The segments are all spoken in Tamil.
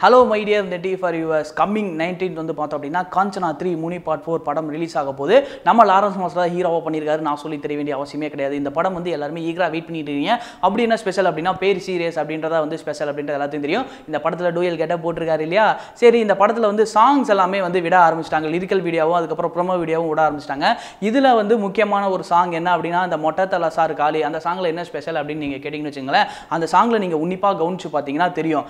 Hello my dear Netty for viewers. Coming 19th வந்து பார்த்தோம் அப்படின்னா காஞ்சனா 3 முனி பார்ட் 4 படம் ரிலீஸ் ஆக போகுது. நம்ம லாரன்ஸ் மாஸ்டர் தான் ஹீரோவா பண்ணியிருக்காரு. நான் சொல்லி தெரிய வேண்டிய அவசியமே கிடையாது. இந்த படம் வந்து எல்லாரும் ஈகரா வெயிட் பண்ணிட்டு இருக்கீங்க. அப்படி என்ன ஸ்பெஷல் அப்படின்னா பேர் சீரியஸ் அப்படின்றதா வந்து ஸ்பெஷல் அப்படின்றது எல்லாத்தையும் தெரியும். இந்த படத்துல டூயல் கெட்ட போட்டிருக்காரு இல்லையா? சரி, இந்த படத்துல வந்து சாங்ஸ் எல்லாமே வந்து விட ஆரம்பிச்சிட்டாங்க. லிரிக்கல் வீடியோவும் அதுக்கப்புறம் ப்ரோமோ வீடியோவும் விட ஆரம்பிச்சிட்டாங்க. இதுல வந்து முக்கியமான ஒரு சாங் என்ன அப்படின்னா அந்த மொட்டை தல சார் காலி அந்த சாங்ல என்ன ஸ்பெஷல் அப்படின்னு நீங்க கேட்டீங்கன்னு வச்சுங்களேன். அந்த சாங்ல நீங்க உன்னிப்பா கவனிச்சு பார்த்தீங்கன்னா தெரியும்.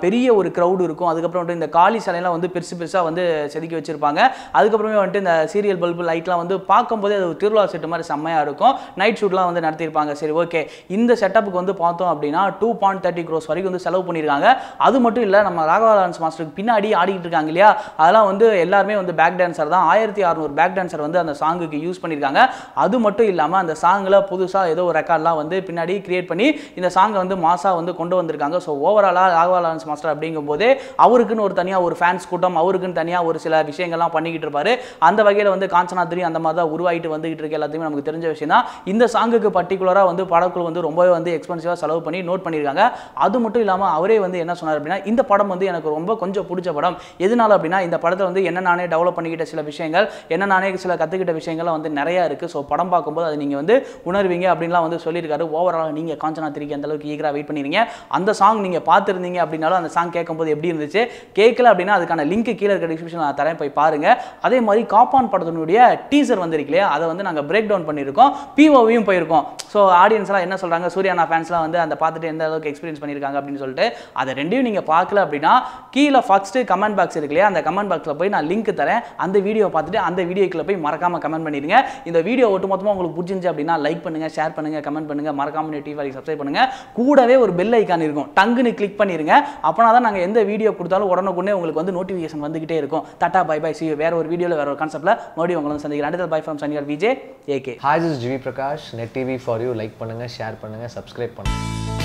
பெரிய ஒரு கிரௌட் இருக்கும். அதுக்கப்புறம் வந்து இந்த காலி சிலையெல்லாம் வந்து பெருசா வந்து செதுக்கி வச்சிருப்பாங்க. அதுக்கப்புறமே வந்துட்டு இந்த சீரியல் பல்பு லைட்லாம் வந்து பார்க்கும்போது அது ஒரு திருவிழா செட்டு மாதிரி செம்மையா இருக்கும். நைட் ஷூட்லாம் வந்து நடத்தியிருப்பாங்க. சரி, ஓகே, இந்த செட்டப்புக்கு வந்து பார்த்தோம் அப்படின்னா 2.30 crores வரைக்கும் வந்து செலவு பண்ணியிருக்காங்க. அது மட்டும் இல்லை, நம்ம ராகவா லாரன்ஸ் மாஸ்டருக்கு பின்னாடி ஆடிக்கிட்டு இருக்காங்க இல்லையா, அதெல்லாம் வந்து எல்லாருமே வந்து பேக் டான்சர் தான். 1600 பேக் டான்சர் வந்து அந்த சாங்குக்கு யூஸ் பண்ணியிருக்காங்க. அது மட்டும் இல்லாமல் அந்த சாங்கில் புதுசாக ஏதோ ஒரு ரெக்கார்ட்லாம் வந்து பின்னாடி கிரியேட் பண்ணி இந்த சாங்கை வந்து மாசா வந்து கொண்டு வந்திருக்காங்க. ஸோ ஓவராலாக ராகவா லாரன்ஸ் மாஸ்டர் அப்படிங்கும் போதே அவருக்குன்னு ஒரு தனியாக ஒரு ஃபேன்ஸ் கூட்டம், அவருக்குன்னு தனியாக ஒரு சில விஷயங்கள்லாம் பண்ணிக்கிட்டு இருப்பாரு. அந்த வகையில் வந்து காஞ்சனா 3 அந்த மாதிரி தான் உருவாகிட்டு வந்துகிட்டு இருக்கு. எல்லாத்தையுமே நமக்கு தெரிஞ்ச விஷயம் தான். இந்த சாங்குக்கு பர்டிகுலராக வந்து படக்குழு வந்து ரொம்பவே வந்து எக்ஸ்பென்சிவாக செலவு பண்ணி நோட் பண்ணியிருக்காங்க. அது மட்டும் இல்லாமல் அவரே வந்து என்ன சொன்னார் அப்படின்னா, இந்த படம் வந்து எனக்கு ரொம்ப கொஞ்சம் பிடிச்ச படம். எதனால அப்படின்னா இந்த படத்தில் வந்து என்ன நானே டெவலப் பண்ணிக்கிட்ட சில விஷயங்கள், என்ன நானே சில கற்றுக்கிட்ட விஷயங்கள்லாம் வந்து நிறையா இருக்குது. ஸோ படம் பார்க்கும்போது அதை நீங்கள் வந்து உணர்வீங்க அப்படின்லாம் வந்து சொல்லியிருக்காரு. ஓவரால் நீங்கள் காஞ்சனா 3 அந்த அளவுக்கு ஈகராக வெயிட் பண்ணிருங்க. அந்த சாங் நீங்கள் பார்த்துருந்தீங்க அப்படின்னாலும் அந்த சாங் கேட்கும்போது எப்படி இருந்துச்சு, கேட்கல அப்படின்னா அதுக்கான லிங்க் கீழே இருக்க டிஸ்கிரிப்ஷன் நான் தரேன், போய் பாருங்க. அதே மாதிரி காப்பான் படத்தினுடைய டீசர் வந்திருக்கு இல்லையா, அதை வந்து நாங்கள் பிரேக் டவுன் பண்ணியிருக்கோம், பிஓவியும் போயிருக்கோம். ஸோ ஆடியன்ஸ்லாம் என்ன சொல்கிறாங்க, சூர்யானா ஃபேன்ஸ்லாம் வந்து அந்த பார்த்துட்டு எந்த அளவுக்கு எக்ஸ்பீரியன்ஸ் பண்ணியிருக்காங்க அப்படின்னு சொல்லிட்டு அதை ரெண்டையும் நீங்கள் பார்க்கல அப்படின்னா கீழே ஃபர்ஸ்ட் கமெண்ட் பாக்ஸ் இருக்கு இல்லையா, அந்த கமெண்ட் பாக்ஸில் போய் நான் லிங்க் தரேன். அந்த வீடியோ பார்த்துட்டு அந்த வீடியோக்குள்ள போய் மறக்காம கமெண்ட் பண்ணிடுங்க. இந்த வீடியோ ஒட்டுமொத்தமாக உங்களுக்கு பிடிச்சிருந்துச்சு அப்படின்னா லைக் பண்ணுங்க, ஷேர் பண்ணுங்க, கமெண்ட் பண்ணுங்க, மறக்காம நெட்டி ஃபார் சப்ஸ்கிரைப் பண்ணுங்க. கூடவே ஒரு பெல் ஐக்கான் இருக்கும், டங்குன்னு கிளிக் பண்ணிருங்க. அப்பனா தான் நாங்கள் எந்த வீடியோ கொடுத்தாலும் உடனுக்குடனே உங்களுக்கு வந்து நோட்டிஃபிகேஷன் வந்துகிட்டே இருக்கும். டாடா பை பை, see you. வேற ஒரு வீடியோவில் வேற ஒரு கான்செப்ட்ல மறுபடியும் உங்களை சந்திக்கிறேன். அடுத்த பை ஃப்ரம் சன்னியார் Vijay AK. Hi, this is GV Prakash. Net TV for you. Like பண்ணுங்க, ஷேர் பண்ணுங்க, சப்ஸ்கிரைப் பண்ணுங்க.